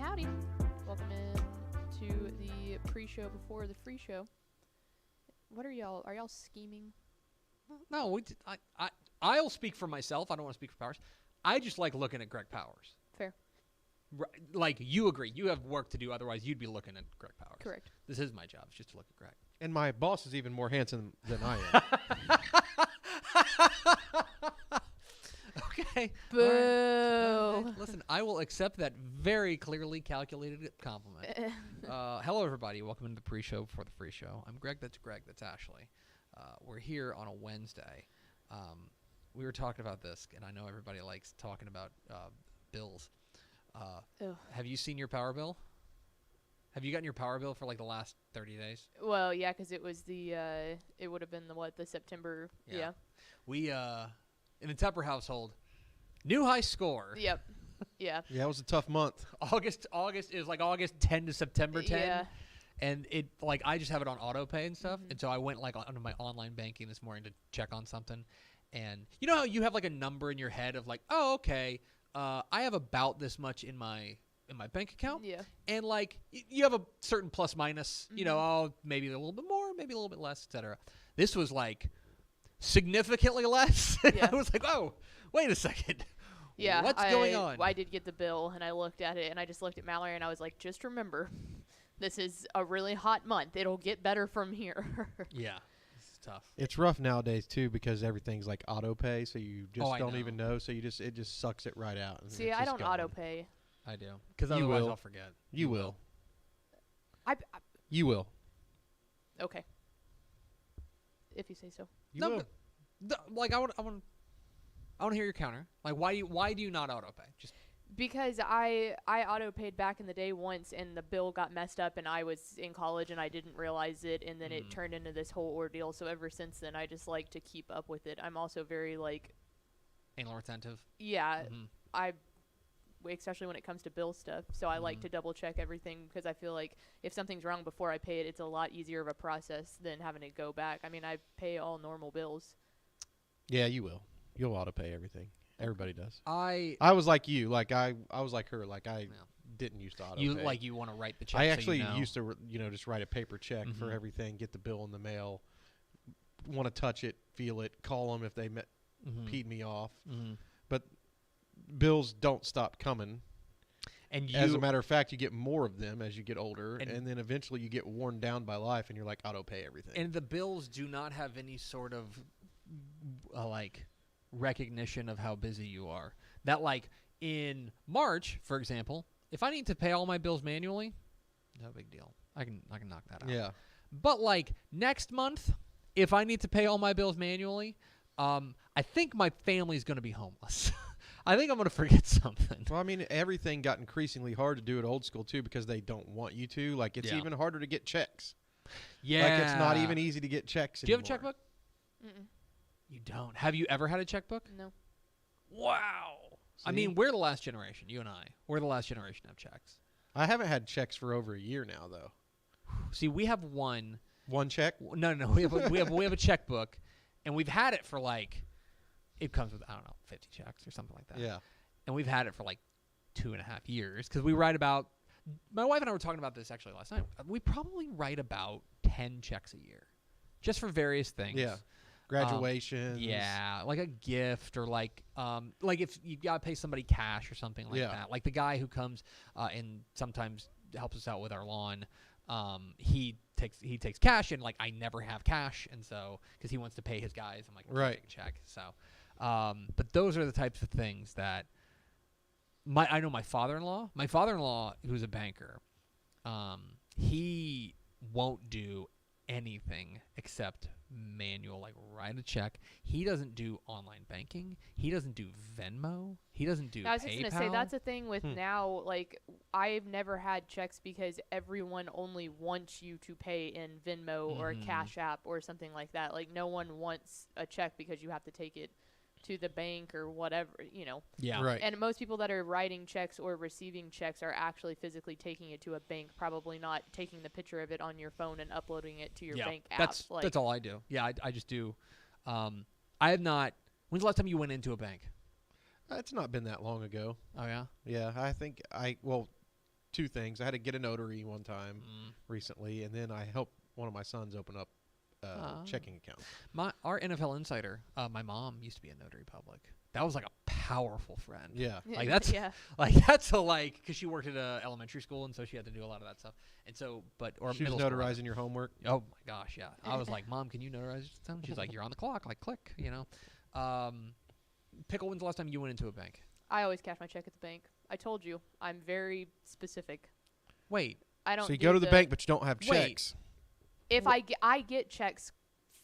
Howdy. Welcome in to the pre-show before the free show. What are y'all scheming? No, I'll speak for myself. I don't want to speak for Powers. I just like looking at Greg Powers. Fair. Like, you agree. You have work to do. Otherwise, you'd be looking at Greg Powers. Correct. This is my job. It's just to look at Greg. And my boss is even more handsome than I am. Okay. Boo. All right. Listen, I will accept that very clearly calculated compliment. Hello, everybody. Welcome to the pre-show before the free show. I'm Greg. That's Greg. That's Ashley. We're here on a Wednesday. We were talking about this, and I know everybody likes talking about bills. Have you seen your power bill? Have you gotten your power bill for like the last 30 days? Well, yeah, because it was it would have been the September. Yeah. We, in the Tepper household, new high score. Yep. Yeah. Yeah, it was a tough month. August is like August 10 to September 10. Yeah. And it, like, I just have it on auto pay and stuff. Mm-hmm. And so I went like onto my online banking this morning to check on something. And you know how you have like a number in your head of like, oh, okay, I have about this much in my bank account. Yeah. And like you have a certain plus minus, you know, oh, maybe a little bit more, maybe a little bit less, etc. This was like significantly less. Yeah. I was like, oh, wait a second. Yeah. What's going on? I did get the bill, and I looked at it, and I just looked at Mallory, and I was like, just remember, this is a really hot month. It'll get better from here. Yeah. It's tough. It's rough nowadays too because everything's like auto pay, so you just don't know. even know. So it just sucks it right out. See, I don't auto pay. I do, because otherwise I'll forget. You will. You will. Okay. If you say so. You will. Like I want to hear your counter. Like why do you not auto pay? Just Because I auto paid back in the day once, and the bill got messed up, and I was in college and I didn't realize it, and then it turned into this whole ordeal. So ever since then, I just like to keep up with it. I'm also very like anal retentive. Yeah, especially when it comes to bill stuff. So I like to double check everything, because I feel like if something's wrong before I pay it, it's a lot easier of a process than having to go back. I mean, I pay all normal bills. Yeah, you will. You'll auto pay everything. Everybody does. I was like you. Like I was like her. Like I didn't used to auto pay. You want to write the check. I actually so used to just write a paper check for everything, get the bill in the mail, want to touch it, feel it, call them if they peed me off. But bills don't stop coming. And as a matter of fact, you get more of them as you get older, and then eventually you get worn down by life, and you're like, auto pay everything. And the bills do not have any sort of like recognition of how busy you are. That like in March, for example, if I need to pay all my bills manually, no big deal. I can knock that out. Yeah. But like next month, if I need to pay all my bills manually, I think my family's going to be homeless. I think I'm going to forget something. Well, I mean, everything got increasingly hard to do at old school, too, because they don't want you to. Like, it's even harder to get checks. Yeah. Like, it's not even easy to get checks anymore. Do you have a checkbook? Mm-mm. You don't. Have you ever had a checkbook? No. Wow. See? I mean, we're the last generation, you and I. We're the last generation to have checks. I haven't had checks for over a year now, though. See, we have one. One check? No. We have a checkbook, and we've had it for like, it comes with, I don't know, 50 checks or something like that. Yeah. And we've had it for like 2.5 years, because we write about, my wife and I were talking about this actually last night. We probably write about 10 checks a year, just for various things. Yeah. Graduations. Yeah, like a gift, or like if you gotta pay somebody cash or something like that. Like the guy who comes and sometimes helps us out with our lawn. He takes cash, and like I never have cash, and so because he wants to pay his guys, I'm like, right, take a check. So, but those are the types of things that I know my father-in-law, who's a banker, he won't do anything except manual, like write a check. He doesn't do online banking. He doesn't do Venmo. He doesn't do PayPal. I was just going to say, that's the thing with now, like, I've never had checks because everyone only wants you to pay in Venmo or Cash App or something like that. Like, no one wants a check because you have to take it to the bank or whatever, Yeah. Right. And most people that are writing checks or receiving checks are actually physically taking it to a bank, probably not taking the picture of it on your phone and uploading it to your bank app. That's all I do. Yeah, I just do. I have not. When's the last time you went into a bank? It's not been that long ago. Oh, yeah? Yeah, I think two things. I had to get a notary one time recently, and then I helped one of my sons open up checking account. Our NFL insider, my mom used to be a notary public. That was like a powerful friend. Yeah. Like that's because she worked at a elementary school, and so she had to do a lot of that stuff. And so, she was notarizing your homework. Oh my gosh, yeah. I was like, Mom, can you notarize something? She's like, you're on the clock. Like, click. Pickle, when's the last time you went into a bank? I always cash my check at the bank. I told you, I'm very specific. Wait. I don't. So you go to the bank, but you don't have checks. If I get checks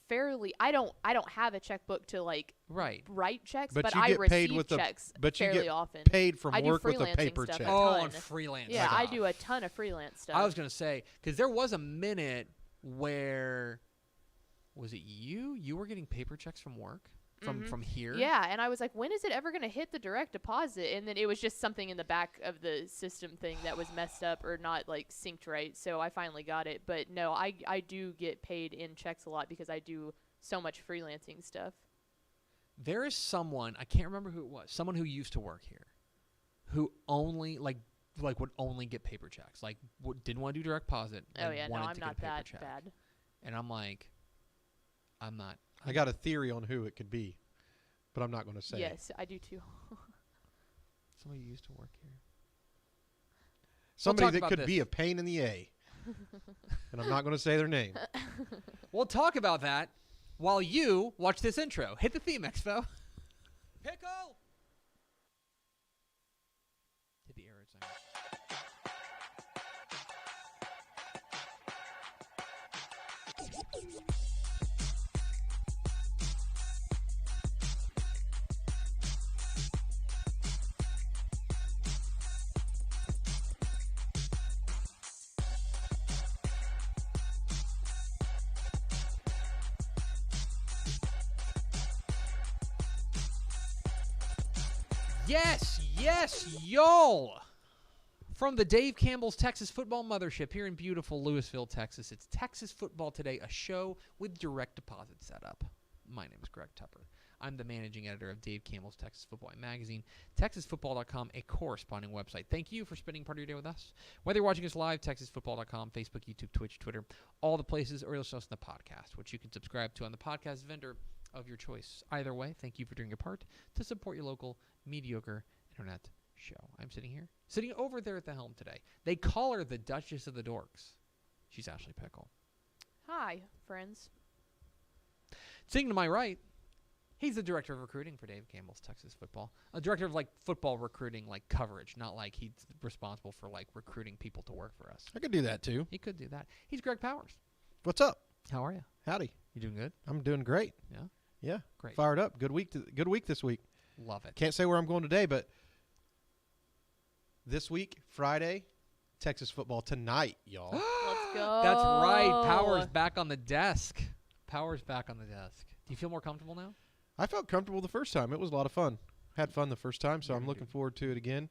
fairly, I don't have a checkbook to write checks, but I receive checks fairly often. Paid from work with a paper check. On freelance. Yeah, I do a ton of freelance stuff. I was gonna say, because there was a minute where, was it you were getting paper checks from work from here? Yeah, and I was like, when is it ever going to hit the direct deposit? And then it was just something in the back of the system thing that was messed up or not synced right. So I finally got it. But no, I do get paid in checks a lot because I do so much freelancing stuff. There is someone, I can't remember who it was, someone who used to work here, who only would only get paper checks. Didn't want to do direct deposit. Oh yeah, no, I'm not that bad. And I'm like, I'm not. I got a theory on who it could be, but I'm not going to say. Yes, I do too. Somebody who used to work here. Somebody that could be a pain in the A. And I'm not going to say their name. We'll talk about that while you watch this intro. Hit the theme, Expo. Pickle! Hit the arrow sign. Yes, y'all. From the Dave Campbell's Texas Football Mothership here in beautiful Lewisville, Texas, it's Texas Football Today, a show with direct deposit setup. My name is Greg Tupper. I'm the managing editor of Dave Campbell's Texas Football magazine, TexasFootball.com, a corresponding website. Thank you for spending part of your day with us. Whether you're watching us live, TexasFootball.com, Facebook, YouTube, Twitch, Twitter, all the places, or you'll listen to us in the podcast, which you can subscribe to on the podcast vendor of your choice. Either way, thank you for doing your part to support your local mediocre internet show. I'm sitting over there at the helm today. They call her the Duchess of the Dorks. She's Ashley Pickle. Hi, friends. Sitting to my right, he's the director of recruiting for Dave Campbell's Texas Football. A director of football recruiting, coverage, not like he's responsible for recruiting people to work for us. I could do that too. He could do that. He's Greg Powers. What's up? How are you? Howdy. You doing good? I'm doing great. Yeah. Yeah. Great. Fired up. Good week this week. Love it. Can't say where I'm going today, but this week, Friday, Texas football tonight, y'all. Let's go. That's right. Powers back on the desk. Do you feel more comfortable now? I felt comfortable the first time. It was a lot of fun. Had fun the first time, so I'm looking forward to it again.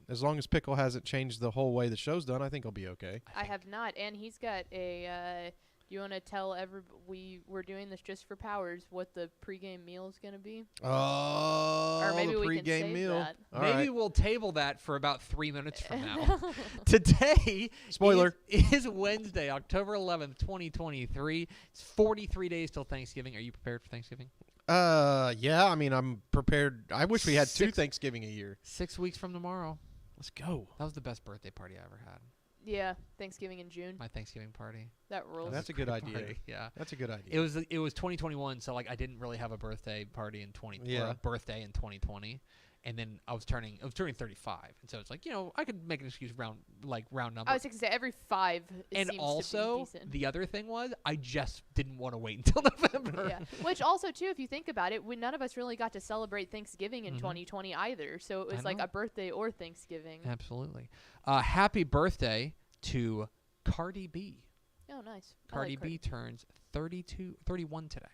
As long as Pickle hasn't changed the whole way the show's done, I think I'll be okay. I have not, and he's got a. Do you want to tell everybody we're doing this just for Powers? What the pregame meal is going to be? Oh, or maybe the we can pregame save meal. that. Maybe we'll table that for about 3 minutes from now. Today, spoiler, is Wednesday, October 11th, 2023. It's 43 days till Thanksgiving. Are you prepared for Thanksgiving? Yeah. I mean, I'm prepared. I wish we had 2 Thanksgiving a year. 6 weeks from tomorrow. Let's go. That was the best birthday party I ever had. Yeah, Thanksgiving in June. My Thanksgiving party. That rules. That's a good idea. Party. Yeah, that's a good idea. It was 2021, so I didn't really have a birthday party in 2020. Yeah. Or a birthday in 2020, and then I was turning 35, and so it's I could make an excuse round number. I was going to say every 5. And seems also to be decent. the other thing was I just didn't want to wait until November. Yeah, which also too, if you think about it, none of us really got to celebrate Thanksgiving in 2020 either. So it was like a birthday or Thanksgiving. Absolutely. Happy birthday to Cardi B. Oh, nice. Cardi B turns 31 today.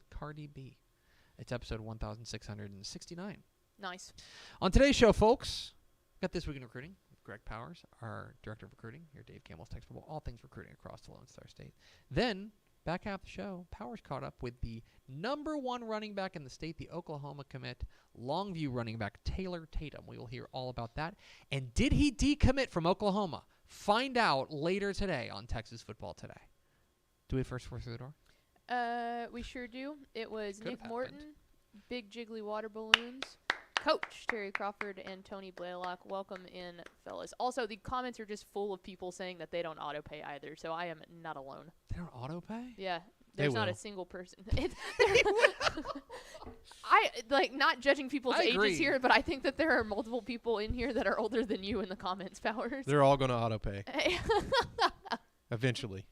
Cardi B. It's episode 1669. Nice. On today's show, folks, got This Week in Recruiting with Greg Powers, our director of recruiting here at Dave Campbell's Texas Football, all things recruiting across the Lone Star State. Then, back half the show, Powers caught up with the #1 running back in the state, the Oklahoma commit, Longview running back Taylor Tatum. We will hear all about that. And did he decommit from Oklahoma? Find out later today on Texas Football Today. Do we first force through the door? We sure do. It was Could've Nick happened. Morton, Big Jiggly Water Balloons, Coach Terry Crawford, and Tony Blaylock. Welcome in, fellas. Also, the comments are just full of people saying that they don't auto pay either, so I am not alone. They don't auto pay? Yeah. There's not will. a single person. Not judging people's I agree. ages here, but I think that there are multiple people in here that are older than you in the comments, Powers. They're all going to auto pay eventually.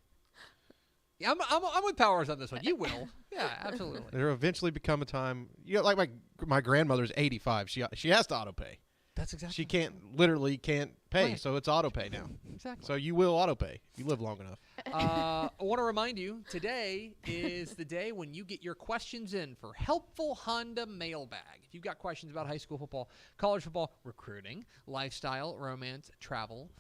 Yeah, I'm with Powers on this one. You will. Yeah, absolutely. There'll eventually become a time. Like my grandmother's 85. She has to auto pay. That's exactly. She literally can't pay, Right. so it's auto pay now. Exactly. So you will auto pay if you live long enough. I want to remind you, today is the day when you get your questions in for Helpful Honda Mailbag. If you've got questions about high school football, college football, recruiting, lifestyle, romance, travel,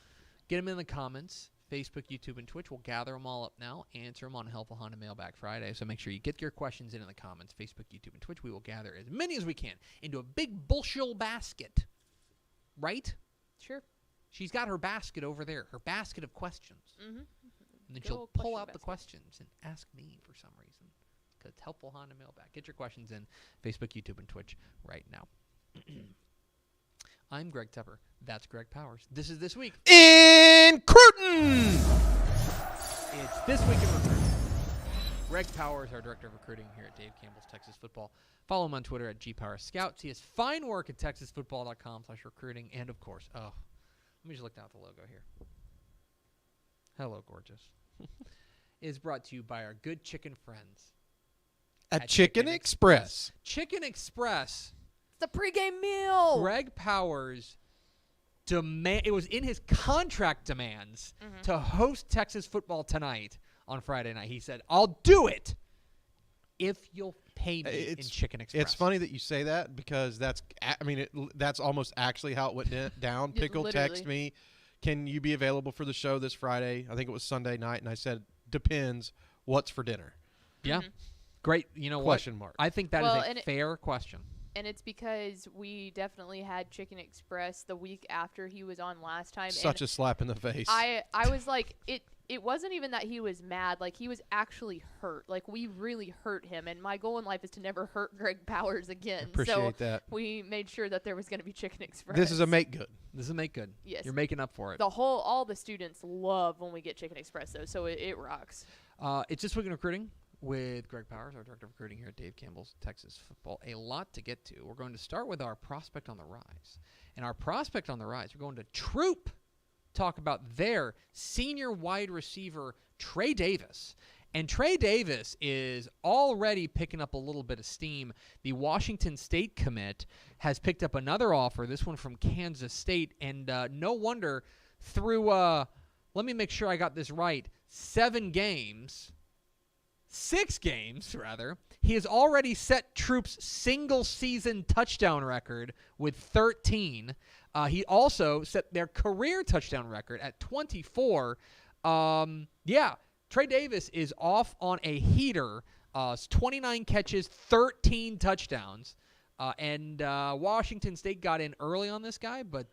get them in the comments. Facebook, YouTube, and Twitch. We'll gather them all up now, answer them on Helpful Honda Mailbag Friday. So make sure you get your questions in the comments. Facebook, YouTube, and Twitch. We will gather as many as we can into a big bullshit basket. Right? Sure. She's got her basket over there, her basket of questions. Mm-hmm. And then Good she'll old pull question out the basket. questions and ask me for some reason. Because it's Helpful Honda Mailbag. Get your questions in Facebook, YouTube, and Twitch right now. I'm Greg Tupper. That's Greg Powers. This is This Week In Cruton! It's This Week in Recruiting. Greg Powers, our director of recruiting here at Dave Campbell's Texas Football. Follow him on Twitter at GPowersScout. See his fine work at TexasFootball.com/recruiting. And, of course, let me just look down at the logo here. Hello, gorgeous. Is brought to you by our good chicken friends At Chicken Express. Chicken Express. It's the pregame meal. Greg Powers it was in his contract demands to host Texas football tonight on Friday night. He said, I'll do it if you'll pay me in Chicken Express. It's funny that you say that because that's almost actually how it went down. Pickle texted me, "Can you be available for the show this Friday?" I think it was Sunday night, and I said, "Depends. What's for dinner?" Yeah. Great. You know Question mark. I think that is a fair question. And it's because we definitely had Chicken Express the week after he was on last time. Such a slap in the face. I was like, it wasn't even that he was mad. Like, he was actually hurt. Like, we really hurt him. And my goal in life is to never hurt Greg Powers again. Appreciate that. We made sure that there was going to be Chicken Express. This is a make good. This is a make good. Yes. You're making up for it. All the students love when we get Chicken Express, though, so it rocks. It's This Week in Recruiting with Greg Powers, our Director of Recruiting here at Dave Campbell's Texas Football. A lot to get to. We're going to start with our prospect on the rise. And our prospect on the rise, we're going to Troop talk about their senior wide receiver, Trey Davis. And Trey Davis is already picking up a little bit of steam. The Washington State commit has picked up another offer, this one from Kansas State. And no wonder through, let me make sure I got this right, 6 games, he has already set Troop's single-season touchdown record with 13. He also set their career touchdown record at 24. Trey Davis is off on a heater. 29 catches, 13 touchdowns. And Washington State got in early on this guy, but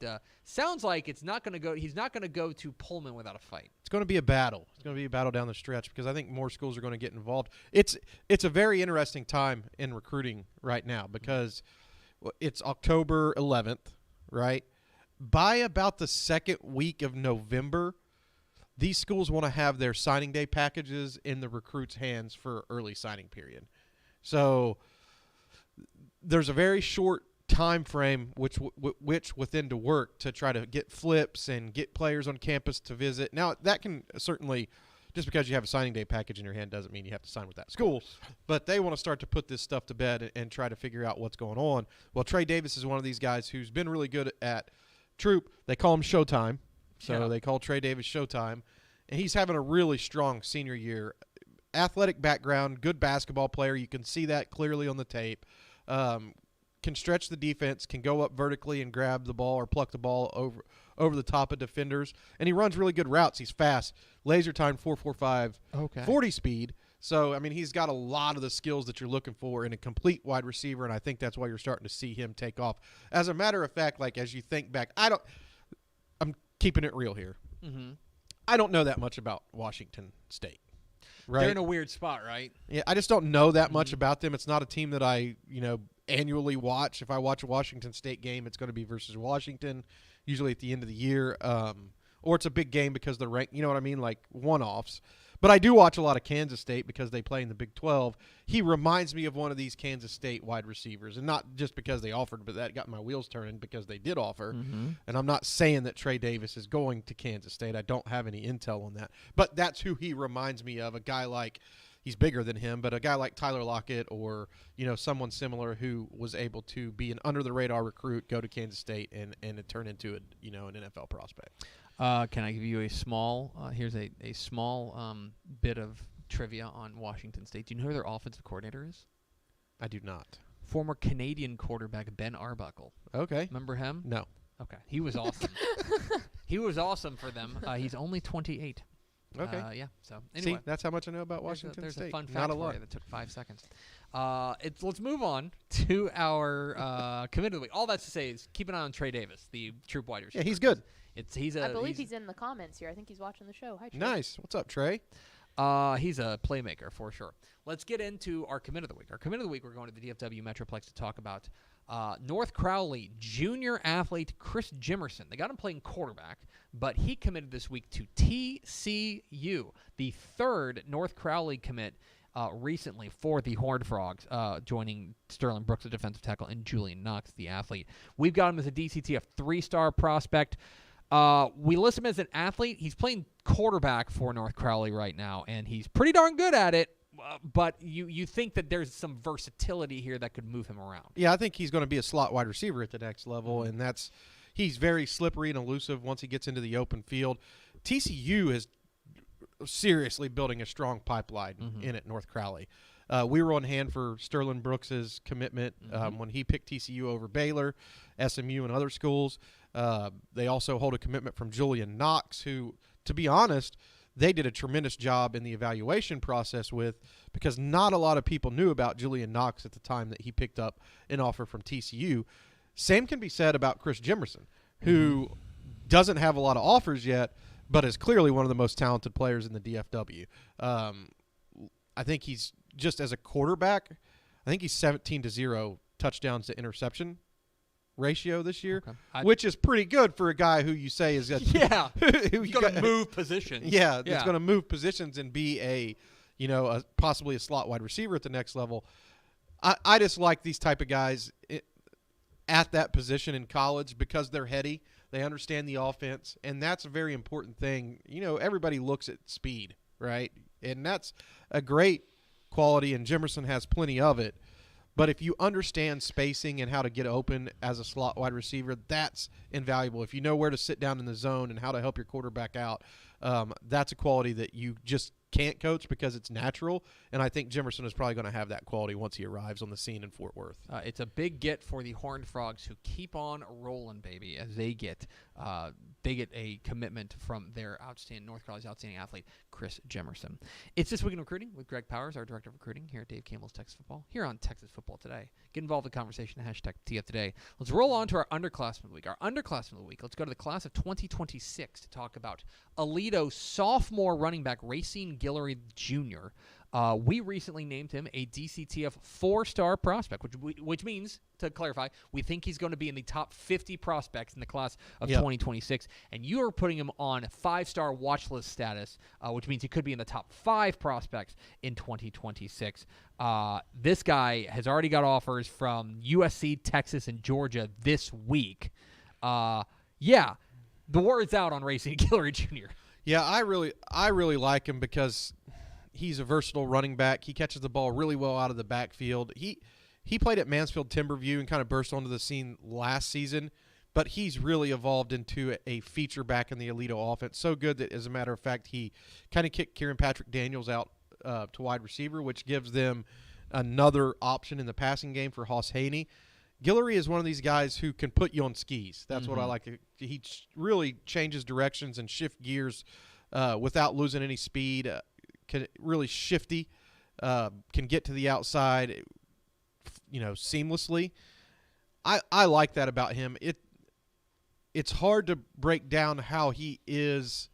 sounds like he's not going to go to Pullman without a fight. It's going to be a battle. It's going to be a battle down the stretch because I think more schools are going to get involved. It's a very interesting time in recruiting right now because it's October 11th, right? By about the second week of November, these schools want to have their signing day packages in the recruits' hands for early signing period. So there's a very short time frame which within to work to try to get flips and get players on campus to visit. Now, that can certainly, just because you have a signing day package in your hand doesn't mean you have to sign with that school. But they want to start to put this stuff to bed and try to figure out what's going on. Well, Trey Davis is one of these guys who's been really good at Troop. They call him Showtime. So they call Trey Davis Showtime. And he's having a really strong senior year. Athletic background, good basketball player. You can see that clearly on the tape. Can stretch the defense, can go up vertically and grab the ball or pluck the ball over the top of defenders. And he runs really good routes. He's fast. Laser time 4.45, 40 speed. So, I mean, he's got a lot of the skills that you're looking for in a complete wide receiver, and I think that's why you're starting to see him take off. As a matter of fact, like as you think back, I'm keeping it real here. Mm-hmm. I don't know that much about Washington State. Right? They're in a weird spot, right? Yeah, I just don't know that much about them. It's not a team that I, annually watch. If I watch a Washington State game, it's going to be versus Washington, usually at the end of the year. Or it's a big game because they're ranked, you know what I mean, like one-offs. But I do watch a lot of Kansas State because they play in the Big 12. He reminds me of one of these Kansas State wide receivers, and not just because they offered, but that got my wheels turning because they did offer. Mm-hmm. And I'm not saying that Trey Davis is going to Kansas State. I don't have any intel on that. But that's who he reminds me of, a guy like – he's bigger than him, but a guy like Tyler Lockett or, someone similar who was able to be an under-the-radar recruit, go to Kansas State, and turn into an NFL prospect. Can I give you a small here's a small bit of trivia on Washington State. Do you know who their offensive coordinator is? I do not. Former Canadian quarterback Ben Arbuckle. Okay. Remember him? No. Okay. He was awesome. He was awesome for them. He's only 28. Okay. Yeah. So anyway, see, that's how much I know about Washington there's State. A fun fact not a for lot. you that took 5 seconds. Let's move on to our committed of the week. All that's to say is keep an eye on Trey Davis, the Troop wide receiver. Yeah, he's good. I believe he's in the comments here. I think he's watching the show. Hi, Trey. Nice. What's up, Trey? He's a playmaker for sure. Let's get into our commit of the week. Our commit of the week, we're going to the DFW Metroplex to talk about North Crowley junior athlete Chris Jimerson. They got him playing quarterback, but he committed this week to TCU, the third North Crowley commit recently for the Horned Frogs, joining Sterling Brooks, the defensive tackle, and Julian Knox, the athlete. We've got him as a DCT, a 3-star prospect. We list him as an athlete. He's playing quarterback for North Crowley right now, and he's pretty darn good at it. But you think that there's some versatility here that could move him around. Yeah, I think he's going to be a slot wide receiver at the next level, and he's very slippery and elusive once he gets into the open field. TCU is seriously building a strong pipeline in at North Crowley. We were on hand for Sterling Brooks's commitment when he picked TCU over Baylor, SMU, and other schools. They also hold a commitment from Julian Knox, who, to be honest, they did a tremendous job in the evaluation process with, because not a lot of people knew about Julian Knox at the time that he picked up an offer from TCU. Same can be said about Chris Jimerson, who doesn't have a lot of offers yet, but is clearly one of the most talented players in the DFW. I think he's just as a quarterback, I think he's 17-0 touchdowns to interception ratio this year, which is pretty good for a guy who you say is he's going to move positions. Yeah, that's going to move positions and be possibly a slot wide receiver at the next level. I just like these type of guys at that position in college because they're heady. They understand the offense, and that's a very important thing. Everybody looks at speed, right? And that's a great quality, and Jimerson has plenty of it. But if you understand spacing and how to get open as a slot wide receiver, that's invaluable. If you know where to sit down in the zone and how to help your quarterback out, that's a quality that you just can't coach because it's natural. And I think Jimerson is probably going to have that quality once he arrives on the scene in Fort Worth. It's a big get for the Horned Frogs, who keep on rolling, baby, as they get a commitment from their North Carolina's outstanding athlete, Chris Jimerson. It's This Week in Recruiting with Greg Powers, our Director of Recruiting here at Dave Campbell's Texas Football, here on Texas Football Today. Get involved in the conversation, hashtag TF Today. Let's roll on to our Underclassmen of the Week. Our Underclassmen of the Week, let's go to the class of 2026 to talk about Aledo sophomore running back Racine Guillory Jr. We recently named him a DCTF 4-star prospect, which means, to clarify, we think he's going to be in the top 50 prospects in the class of 2026. And you are putting him on 5-star watch list status, which means he could be in the top 5 prospects in 2026. This guy has already got offers from USC, Texas, and Georgia this week. The word's out on Racine Guillory Jr. Yeah, I really like him because he's a versatile running back. He catches the ball really well out of the backfield. He played at Mansfield Timberview and kind of burst onto the scene last season, but he's really evolved into a feature back in the Aledo offense. So good that, as a matter of fact, he kind of kicked Kieran Patrick Daniels out to wide receiver, which gives them another option in the passing game for Hoss Haney. Guillory is one of these guys who can put you on skis. That's what I like. He really changes directions and shift gears without losing any speed. Can really shifty, can get to the outside, seamlessly. I like that about him. It's hard to break down how he is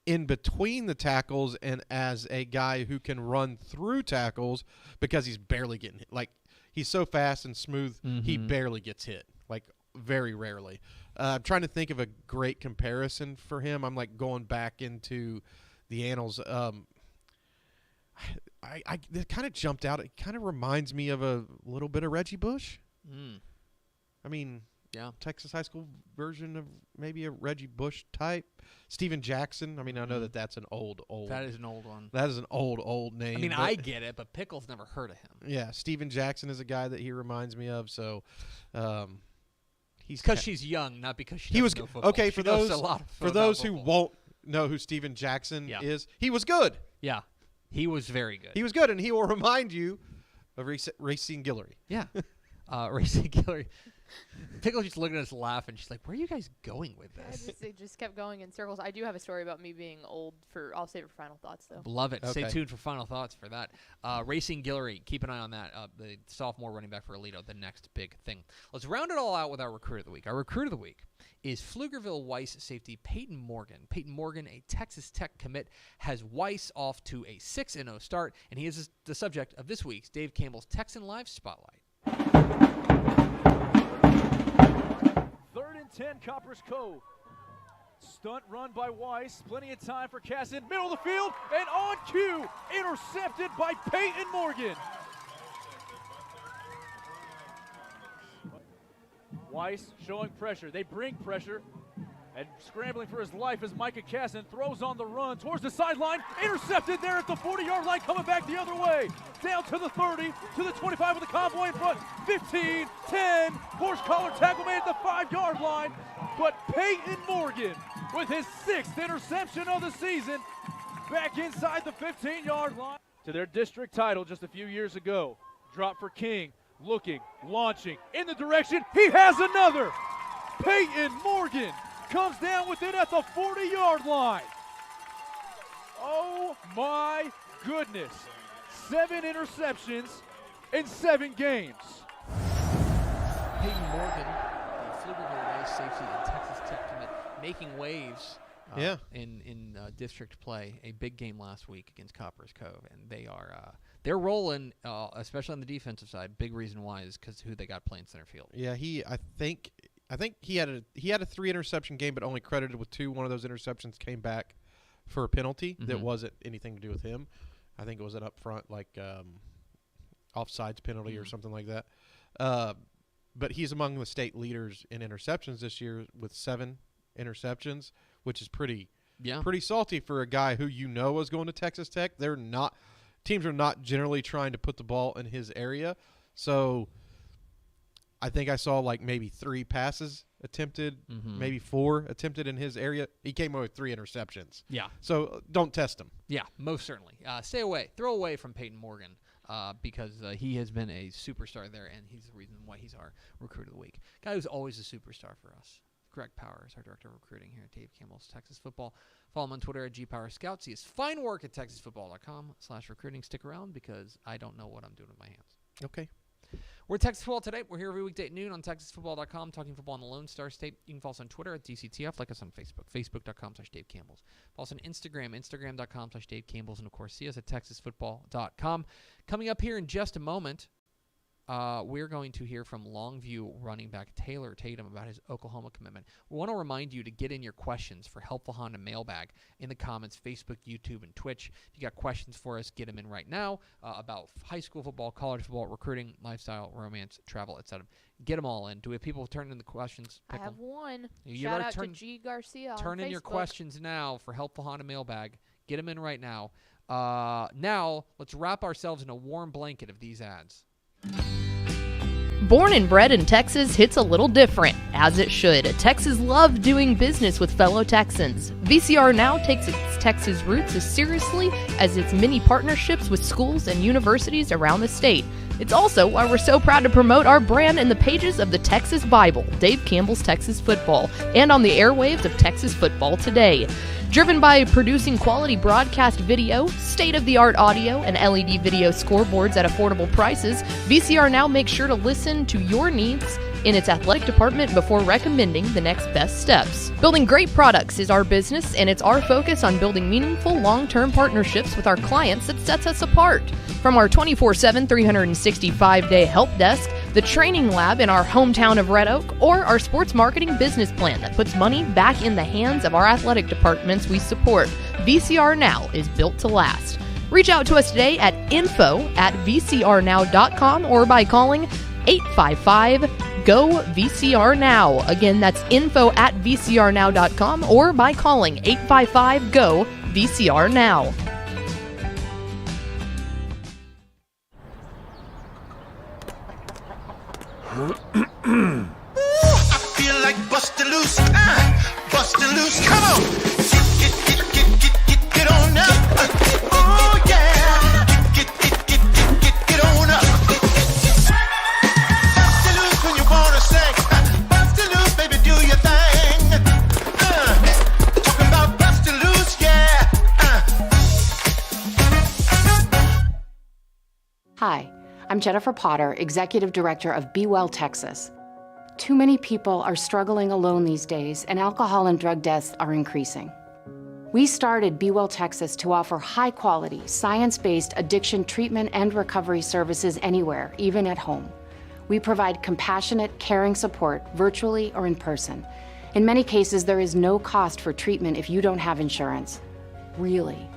in between the tackles and as a guy who can run through tackles because he's barely getting hit. Like, he's so fast and smooth, he barely gets hit, like very rarely. I'm trying to think of a great comparison for him. I'm like going back into the annals. It kind of jumped out. It kind of reminds me of a little bit of Reggie Bush. I mean, Texas high school version of maybe a Reggie Bush type. Steven Jackson. I mean, I know that's an old. That is an old one. That is an old name. I mean, I get it, but Pickle's never heard of him. Yeah, Steven Jackson is a guy that he reminds me of. So, he's because she's young, not because she doesn't know football. Okay, for those who won't know who Steven Jackson is, he was good. Yeah. He was very good. He was good, and he will remind you of Racine Guillory. Yeah. Racine Guillory. Pickle just looking at us laughing. She's like, where are you guys going with this? It just kept going in circles. I do have a story about me being old. I'll save it for final thoughts, though. Love it. Okay. Stay tuned for final thoughts for that. Racine Guillory, keep an eye on that. The sophomore running back for Aledo, the next big thing. Let's round it all out with our recruit of the week. Our recruit of the week is Pflugerville Weiss safety Peyton Morgan. Peyton Morgan, a Texas Tech commit, has Weiss off to a 6-0 start, and he is the subject of this week's Dave Campbell's Texan Live Spotlight. 3rd and 10, Coppers Cove. Stunt run by Weiss. Plenty of time for Casson. Middle of the field and on cue. Intercepted by Peyton Morgan. Weiss showing pressure. They bring pressure. And scrambling for his life as Micah Casson throws on the run towards the sideline. Intercepted there at the 40-yard line, coming back the other way. Down to the 30, to the 25 with the convoy in front. 15, 10, horse collar tackle made at the 5-yard line. But Peyton Morgan, with his 6th interception of the season, back inside the 15-yard line. to their district title just a few years ago. Drop for King, looking, launching, in the direction. He has another. Peyton Morgan comes down with it at the 40-yard line. Oh, my goodness. 7 interceptions in 7 games. Peyton Morgan, the Pflugerville Way safety in Texas Tech commit, making waves in district play. A big game last week against Copper's Cove, and they're rolling, especially on the defensive side. Big reason why is because who they got playing center field. Yeah, I think he had a 3 interception game, but only credited with 2. One of those interceptions came back for a penalty that wasn't anything to do with him. I think it was an up front offsides penalty or something like that. But he's among the state leaders in interceptions this year with 7 interceptions, which is pretty salty for a guy who is going to Texas Tech. Teams are not generally trying to put the ball in his area. So I think I saw maybe 3 passes attempted, maybe 4 attempted in his area. He came away with 3 interceptions. Yeah. So don't test him. Yeah, most certainly. Stay away. Throw away from Peyton Morgan because he has been a superstar there, and he's the reason why he's our recruit of the week. Guy who's always a superstar for us. Greg Powers, our director of recruiting here at Dave Campbell's Texas Football. Follow him on Twitter at GPowersScouts. He has fine work at TexasFootball.com/recruiting. Stick around because I don't know what I'm doing with my hands. Okay. We're Texas Football Today. We're here every weekday at noon on TexasFootball.com, talking football in the Lone Star State. You can follow us on Twitter at DCTF, like us on Facebook, Facebook.com/Dave Campbell's. Follow us on Instagram, Instagram.com/Dave Campbell's, and of course, see us at TexasFootball.com. Coming up here in just a moment, we're going to hear from Longview running back Taylor Tatum about his Oklahoma commitment. We want to remind you to get in your questions for Helpful Honda Mailbag in the comments, Facebook, YouTube, and Twitch. If you got questions for us, get them in right now about high school football, college football, recruiting, lifestyle, romance, travel, etc. Get them all in. Do we have people turning in the questions? I have one. Shout out to G. Garcia on Turn in Facebook. your questions now for Helpful Honda Mailbag. Get them in right now. Now, let's wrap ourselves in a warm blanket of these ads. Born and bred in Texas hits a little different, as it should. Texas loves doing business with fellow Texans. VCR Now takes its Texas roots as seriously as its many partnerships with schools and universities around the state. It's also why we're so proud to promote our brand in the pages of the Texas Bible, Dave Campbell's Texas Football, and on the airwaves of Texas Football Today. Driven by producing quality broadcast video, state-of-the-art audio, and LED video scoreboards at affordable prices, VCR Now makes sure to listen to your needs in its athletic department before recommending the next best steps. Building great products is our business, and it's our focus on building meaningful, long-term partnerships with our clients that sets us apart. From our 24/7, 365-day help desk, the training lab in our hometown of Red Oak, or our sports marketing business plan that puts money back in the hands of our athletic departments we support, VCR Now is built to last. Reach out to us today at info@vcrnow.com or by calling 855-GO-VCR-NOW. Again, that's info@vcrnow.com or by calling 855-GO-VCR-NOW. I feel like bustin' loose, bustin' loose. Come on, get on up. Oh yeah, get on up. Bustin' loose when you wanna sing. Bustin' loose, baby, do your thing. Talking about bustin' loose, yeah. Hi, I'm Jennifer Potter, Executive Director of Be Well Texas. Too many people are struggling alone these days, and alcohol and drug deaths are increasing. We started Be Well Texas to offer high-quality, science-based addiction treatment and recovery services anywhere, even at home. We provide compassionate, caring support virtually or in person. In many cases, there is no cost for treatment if you don't have insurance. Really.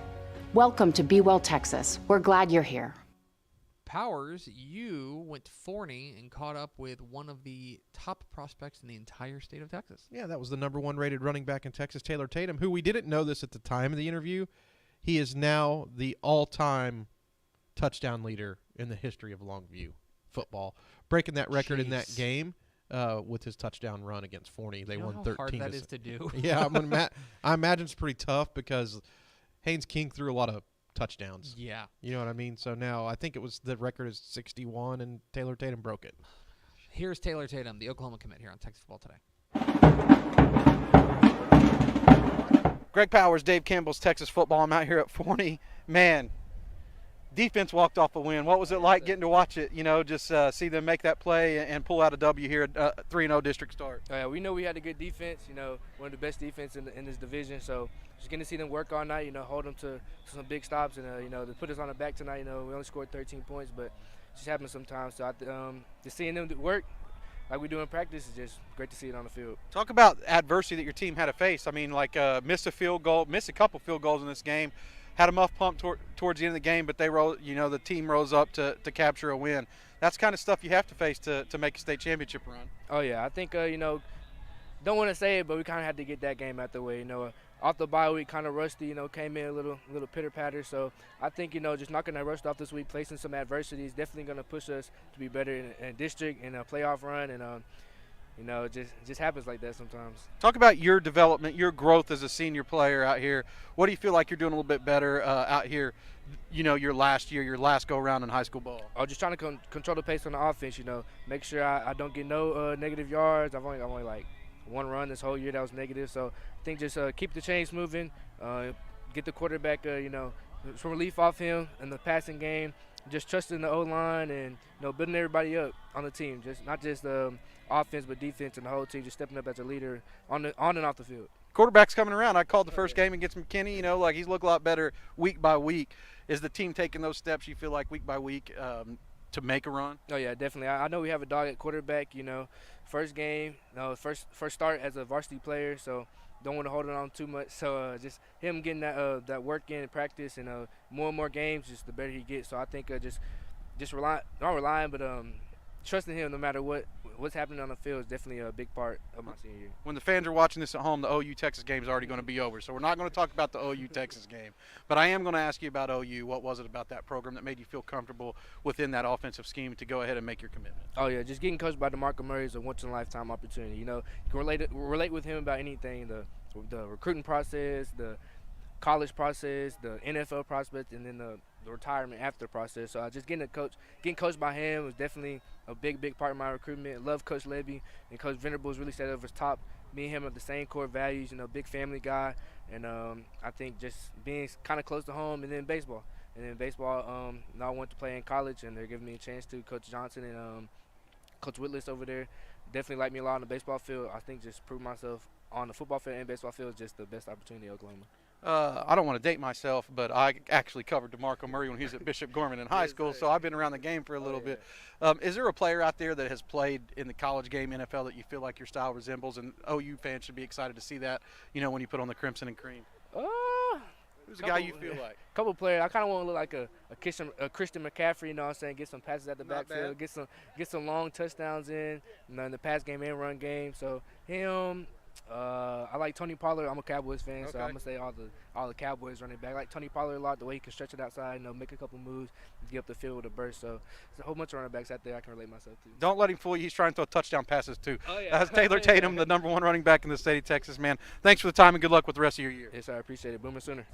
Welcome to Be Well Texas. We're glad you're here. Powers, you went to Forney and caught up with one of the top prospects in the entire state of Texas. Yeah, that was the #1 rated running back in Texas, Taylor Tatum, who we didn't know this at the time of the interview. He is now the all-time touchdown leader in the history of Longview football, breaking that record in that game with his touchdown run against Forney. They won 13. How hard that is to do. Yeah, I imagine it's pretty tough because Haynes King threw a lot of touchdowns. Yeah. You know what I mean? So now I think the record is 61, and Taylor Tatum broke it. Here's Taylor Tatum, the Oklahoma commit, here on Texas Football Today. Greg Powers, Dave Campbell's Texas Football. I'm out here at Forney. Man, defense walked off a win. What was it like getting to watch it? Just see them make that play and pull out a W here at 3-0 district start. We know we had a good defense. One of the best defense in this division. So just getting to see them work all night. Hold them to some big stops, and to put us on the back tonight. We only scored 13 points, but it just happens sometimes. So just seeing them work like we do in practice is just great to see it on the field. Talk about adversity that your team had to face. I mean, missed a couple field goals in this game. Had a muff pump towards the end of the game, but the team rose up to capture a win. That's kind of stuff you have to face to make a state championship run. Oh yeah, I think don't want to say it, but we kind of had to get that game out the way. Off the bye week, kind of rusty. Came in a little pitter patter. So I think just knocking that rust off this week, facing some adversity is definitely going to push us to be better in district in a playoff run, and it just happens like that sometimes. Talk about your development, your growth as a senior player out here. What do you feel like you're doing a little bit better out here, your last year, your last go-around in high school ball? Just trying to control the pace on the offense, make sure I don't get no negative yards. I've only like one run this whole year that was negative. So I think just keep the chains moving, get the quarterback, some relief off him in the passing game, just trusting the O-line and, building everybody up on the team, not just offense but defense and the whole team, just stepping up as a leader on and off the field. Quarterback's coming around. I called the first game against McKinney, he's looked a lot better week by week. Is the team taking those steps, you feel like, week by week to make a run? Oh, yeah, definitely. I know we have a dog at quarterback, first game, first start as a varsity player, so don't want to hold it on too much. So just him getting that work in practice and more and more games, just the better he gets. So I think just trusting him no matter what's happening on the field is definitely a big part of my senior year. When the fans are watching this at home, the OU Texas game is already going to be over, so we're not going to talk about the OU Texas game. But I am going to ask you about OU. What was it about that program that made you feel comfortable within that offensive scheme to go ahead and make your commitment? Oh yeah, just getting coached by DeMarco Murray is a once-in-a-lifetime opportunity. You can relate with him about anything, the recruiting process, the college process, the NFL prospect, and then the retirement after process. So just getting coached by him was definitely a big part of my recruitment. Love Coach Levy, and Coach Venables really set over his top. Me and him have the same core values, big family guy, and I think just being kind of close to home, and then baseball. I went to play in college, and they're giving me a chance to. Coach Johnson and Coach Whitless over there definitely like me a lot on the baseball field. I think just prove myself on the football field and baseball field is just the best opportunity in Oklahoma. I don't want to date myself, but I actually covered DeMarco Murray when he was at Bishop Gorman in high school, so I've been around the game for a little bit. Is there a player out there that has played in the college game, NFL, that you feel like your style resembles? And OU fans should be excited to see that, when you put on the crimson and cream. Who's the guy you feel like? A couple players. I kind of want to look like a Christian McCaffrey, get some passes at the backfield, get some long touchdowns in the pass game and run game. So him. I like Tony Pollard. I'm a Cowboys fan, so I'm gonna say all the Cowboys running back. I like Tony Pollard a lot. The way he can stretch it outside, make a couple moves, get up the field with a burst. So there's a whole bunch of running backs out there I can relate myself to. Don't let him fool you. He's trying to throw touchdown passes too. Oh yeah. That's Taylor Tatum, the #1 running back in the state of Texas. Man, thanks for the time and good luck with the rest of your year. Yes, sir. I appreciate it. Boomer Sooner.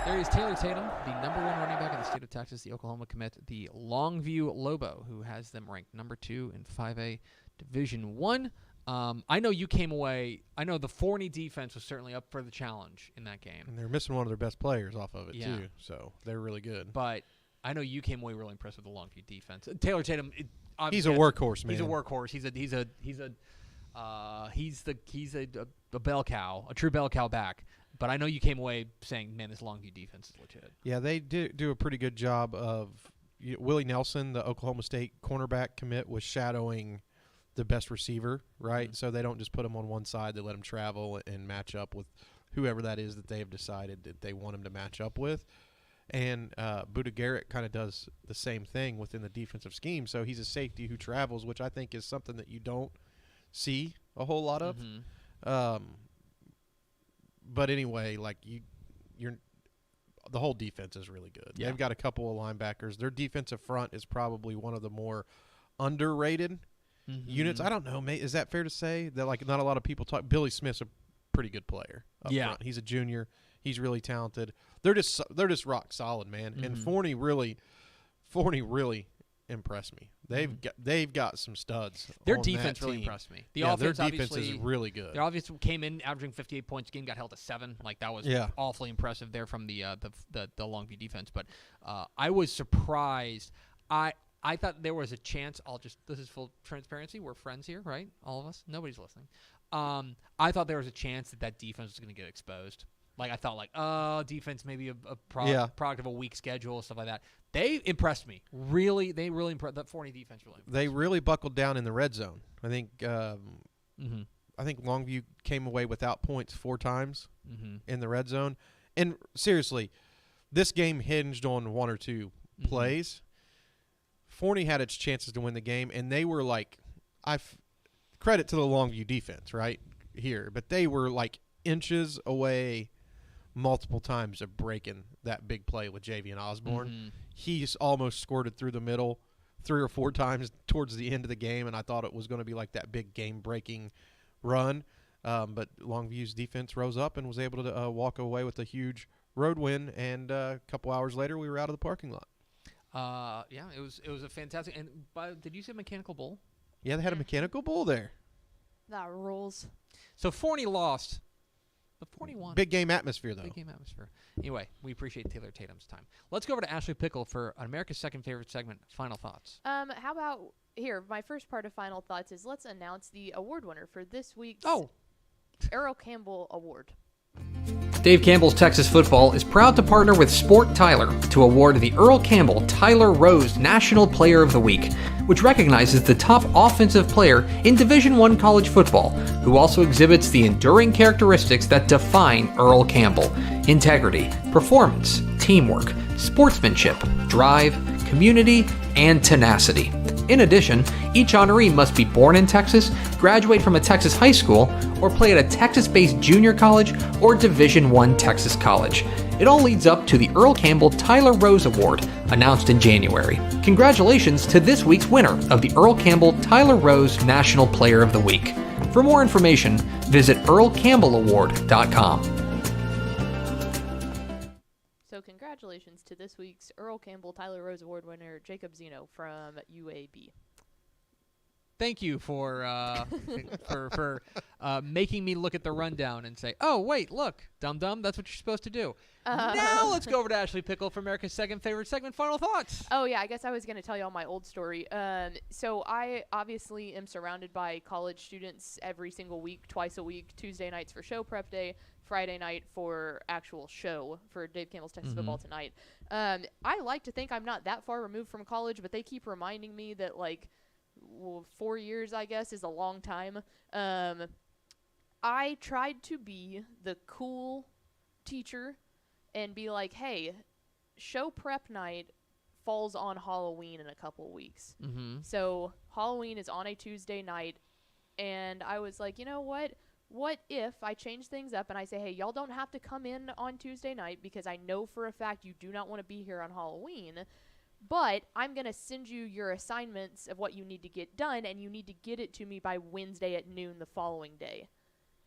There is Taylor Tatum, the #1 running back in the state of Texas, the Oklahoma commit, the Longview Lobo, who has them ranked #2 in 5A Division I. I know you came away. I know the Forney defense was certainly up for the challenge in that game. And they're missing one of their best players off of it, too. So they're really good. But I know you came away really impressed with the Longview defense. Taylor Tatum, he's a workhorse, man. He's a workhorse. He's a bell cow, a true bell cow back. But I know you came away saying, man, this Longview defense is legit. Yeah, they do a pretty good job of Willie Nelson, the Oklahoma State cornerback commit, was shadowing the best receiver, right? Mm-hmm. So they don't just put him on one side. They let him travel and match up with whoever that is that they have decided that they want him to match up with. And Buda Garrett kind of does the same thing within the defensive scheme. So he's a safety who travels, which I think is something that you don't see a whole lot of. Mm-hmm. But anyway, you're the whole defense is really good. Yeah. They've got a couple of linebackers. Their defensive front is probably one of the more underrated units. I don't know, mate. Is that fair to say that not a lot of people talk? Billy Smith's a pretty good player up front. He's a junior. He's really talented. They're just rock solid, man. And Forney really impressed me. They've got some studs. Their on defense that really team. impressed me. Their defense is really good. They obviously came in averaging 58 points a game, got held to 7. Like that was awfully impressive there from the Longview defense. But I was surprised. I thought there was a chance. This is full transparency. We're friends here, right? All of us. Nobody's listening. I thought there was a chance that defense was going to get exposed. Like I thought, defense maybe a product of a weak schedule, stuff like that. They impressed me. They really impressed. That Forney defense really impressed They me. really buckled down in the red zone. I think Longview came away without points 4 times in the red zone. And seriously, this game hinged on 1 or 2 plays. Forney had its chances to win the game, and they were like, credit to the Longview defense right here, but they were like inches away multiple times of breaking that big play with Javian Osborne. He's almost squirted through the middle 3 or 4 times towards the end of the game, and I thought it was going to be like that big game-breaking run. But Longview's defense rose up and was able to walk away with a huge road win, and a couple hours later we were out of the parking lot. It was a fantastic. And did you say Mechanical Bull? Yeah, they had a Mechanical Bull there. That rules. So Forney lost. But Forney won. Big game atmosphere, though. Big game atmosphere. Anyway, we appreciate Taylor Tatum's time. Let's go over to Ashley Pickle for America's second favorite segment, Final Thoughts. How about here? My first part of Final Thoughts is let's announce the award winner for this week's Earl Campbell Award. Dave Campbell's Texas Football is proud to partner with Sport Tyler to award the Earl Campbell Tyler Rose National Player of the Week, which recognizes the top offensive player in Division I college football, who also exhibits the enduring characteristics that define Earl Campbell: integrity, performance, teamwork, sportsmanship, drive, community, and tenacity. In addition, each honoree must be born in Texas, graduate from a Texas high school, or play at a Texas-based junior college or Division I Texas college. It all leads up to the Earl Campbell Tyler Rose Award, announced in January. Congratulations to this week's winner of the Earl Campbell Tyler Rose National Player of the Week. For more information, visit earlcampbellaward.com. So congratulations to this week's Earl Campbell Tyler Rose Award winner, Jacob Zeno from UAB. Thank you for making me look at the rundown and say, oh, wait, look, dum-dum, that's what you're supposed to do. Now let's go over to Ashley Pickle for America's second favorite segment, Final Thoughts. Oh, yeah, I guess I was going to tell you all my old story. So I obviously am surrounded by college students every single week, twice a week, Tuesday nights for show prep day, Friday night for actual show for Dave Campbell's Texas Football Tonight. I like to think I'm not that far removed from college, but they keep reminding me that, 4 years, I guess, is a long time. I tried to be the cool teacher and be like, hey, show prep night falls on Halloween in a couple weeks. So Halloween is on a Tuesday night, and I was like, you know what? What if I change things up and I say, hey, y'all don't have to come in on Tuesday night because I know for a fact you do not want to be here on Halloween, but I'm going to send you your assignments of what you need to get done, and you need to get it to me by Wednesday at noon the following day.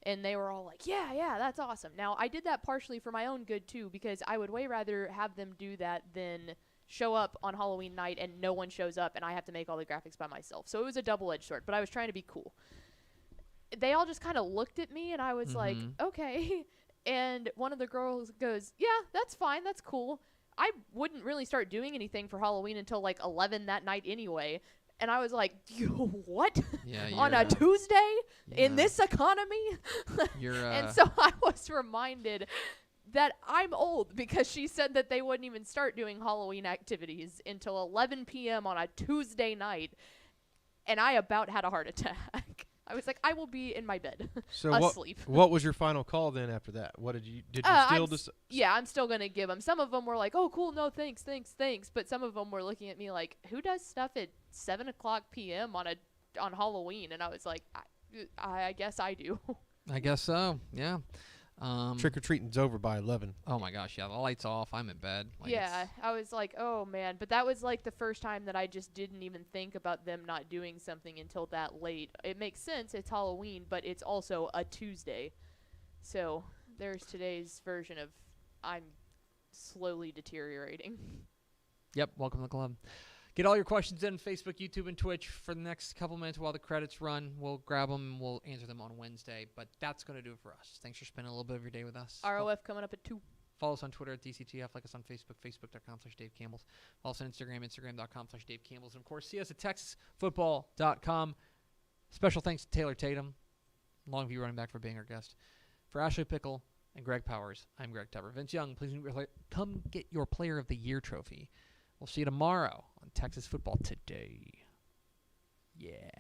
And they were all like, yeah, that's awesome. Now, I did that partially for my own good, too, because I would way rather have them do that than show up on Halloween night and no one shows up and I have to make all the graphics by myself. So it was a double-edged sword, but I was trying to be cool. They all just kind of looked at me, and I was like, okay. And one of the girls goes, yeah, that's fine. That's cool. I wouldn't really start doing anything for Halloween until 11 that night anyway. And I was like, what? Yeah, on a Tuesday in this economy? And so I was reminded that I'm old because she said that they wouldn't even start doing Halloween activities until 11 p.m. on a Tuesday night. And I about had a heart attack. I was like, I will be in my bed, so asleep. What was your final call then after that? What did you still Yeah, I'm still going to give them. Some of them were like, oh, cool, no, thanks. But some of them were looking at me like, who does stuff at 7 o'clock p.m. on Halloween? And I was like, I guess I do. I guess so, yeah. Trick-or-treating's over by 11. Oh, my gosh, yeah, the light's off. I'm in bed. Yeah, I was like, oh, man. But that was the first time that I just didn't even think about them not doing something until that late. It makes sense. It's Halloween, but it's also a Tuesday. So there's today's version of I'm slowly deteriorating. Yep, welcome to the club. Get all your questions in Facebook, YouTube, and Twitch for the next couple minutes while the credits run. We'll grab them and we'll answer them on Wednesday. But that's going to do it for us. Thanks for spending a little bit of your day with us. ROF coming up at 2. Follow us on Twitter at DCTF. Like us on Facebook, facebook.com/Dave Campbells. Follow us on Instagram, instagram.com/Dave Campbells. And, of course, see us at TexasFootball.com. Special thanks to Taylor Tatum, Longview running back, for being our guest. For Ashley Pickle and Greg Powers, I'm Greg Tupper. Vince Young, please come get your Player of the Year trophy. We'll see you tomorrow on Texas Football Today. Yeah.